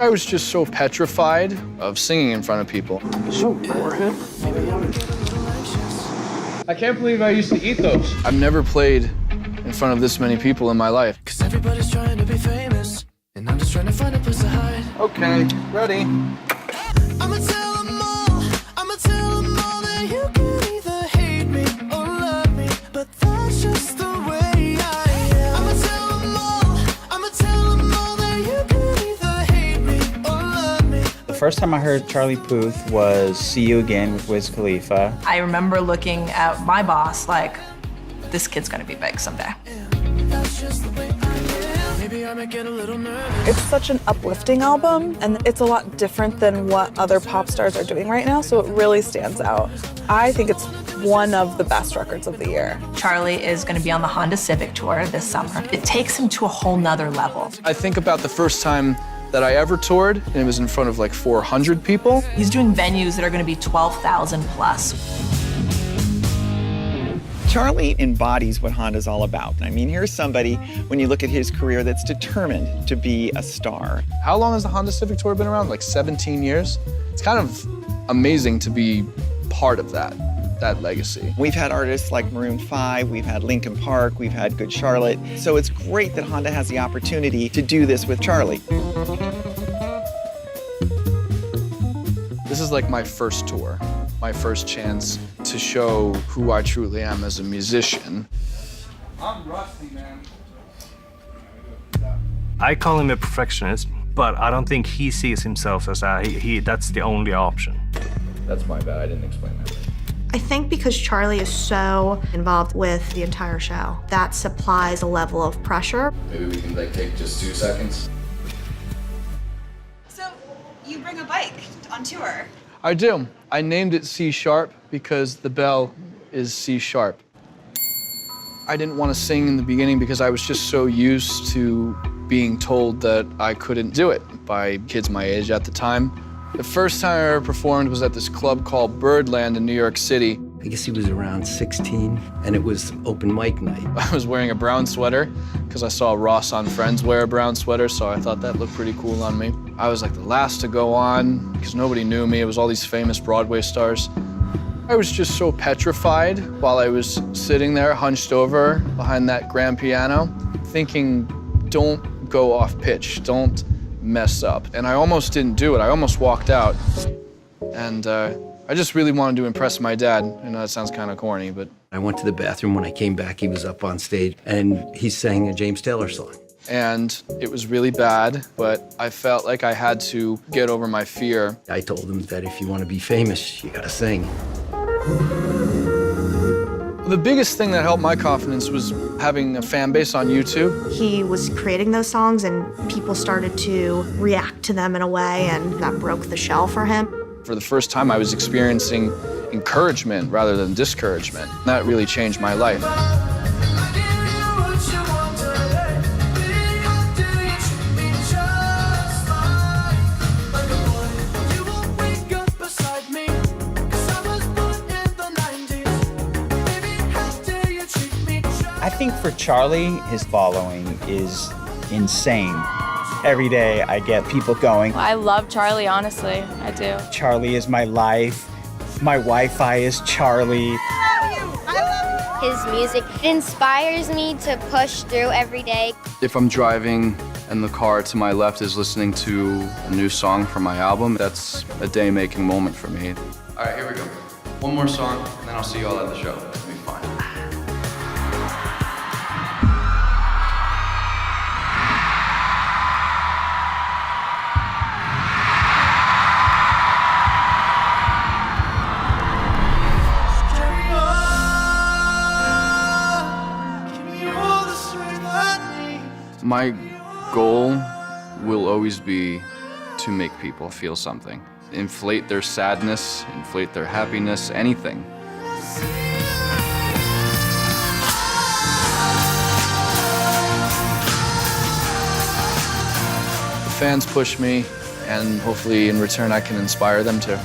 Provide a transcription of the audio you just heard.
I was just so petrified of singing in front of people. So forehead. I can't believe I used to eat those. I've never played in front of this many people in my life. 'Cause everybody's trying to be famous, and I'm just trying to find a place to hide. Okay, ready. I'ma tell 'em all that you can either hate me or love me, but that's just the way I am. I'ma tell 'em all that you can either hate me or love me. The first time I heard Charlie Puth was See You Again with Wiz Khalifa. I remember looking at my boss like, this kid's gonna be big someday. That's just the way I am. Maybe I might get a little nervous. It's such an uplifting album, and it's a lot different than what other pop stars are doing right now, so it really stands out. I think it's one of the best records of the year. Charlie is gonna be on the Honda Civic Tour this summer. It takes him to a whole nother level. I think about the first time that I ever toured, and it was in front of like 400 people. He's doing venues that are gonna be 12,000 plus. Charlie embodies what Honda's all about. I mean, here's somebody, when you look at his career, that's determined to be a star. How long has the Honda Civic Tour been around? Like 17 years? It's kind of amazing to be part of that legacy. We've had artists like Maroon 5, we've had Linkin Park, we've had Good Charlotte. So it's great that Honda has the opportunity to do this with Charlie. This is like my first tour, my first chance to show who I truly am as a musician. I'm rusty, man. I call him a perfectionist, but I don't think he sees himself as that. That's the only option. That's my bad, I didn't explain that right. I think because Charlie is so involved with the entire show, that supplies a level of pressure. Maybe we can like take just 2 seconds. So, you bring a bike on tour? I do. I named it C sharp because the bell is C sharp. I didn't want to sing in the beginning because I was just so used to being told that I couldn't do it by kids my age at the time. The first time I ever performed was at this club called Birdland in New York City. I guess he was around 16, and it was open mic night. I was wearing a brown sweater because I saw Ross on Friends wear a brown sweater, so I thought that looked pretty cool on me. I was like the last to go on because nobody knew me. It was all these famous Broadway stars. I was just so petrified while I was sitting there hunched over behind that grand piano, thinking, don't go off pitch, don't mess up. And I almost didn't do it. I almost walked out. And I just really wanted to impress my dad. I know that sounds kind of corny, but... I went to the bathroom. When I came back, he was up on stage, and he sang a James Taylor song. And it was really bad, but I felt like I had to get over my fear. I told him that if you want to be famous, you gotta sing. The biggest thing that helped my confidence was having a fan base on YouTube. He was creating those songs and people started to react to them in a way, and that broke the shell for him. For the first time, I was experiencing encouragement rather than discouragement. That really changed my life. I think for Charlie, his following is insane. Every day I get people going, I love Charlie, honestly, I do. Charlie is my life. My Wi-Fi is Charlie. His music inspires me to push through every day. If I'm driving and the car to my left is listening to a new song from my album, that's a day-making moment for me. All right, here we go. One more song, and then I'll see you all at the show. It'll be fine. My goal will always be to make people feel something. Inflate their sadness, inflate their happiness, anything. The fans push me, and hopefully in return I can inspire them too.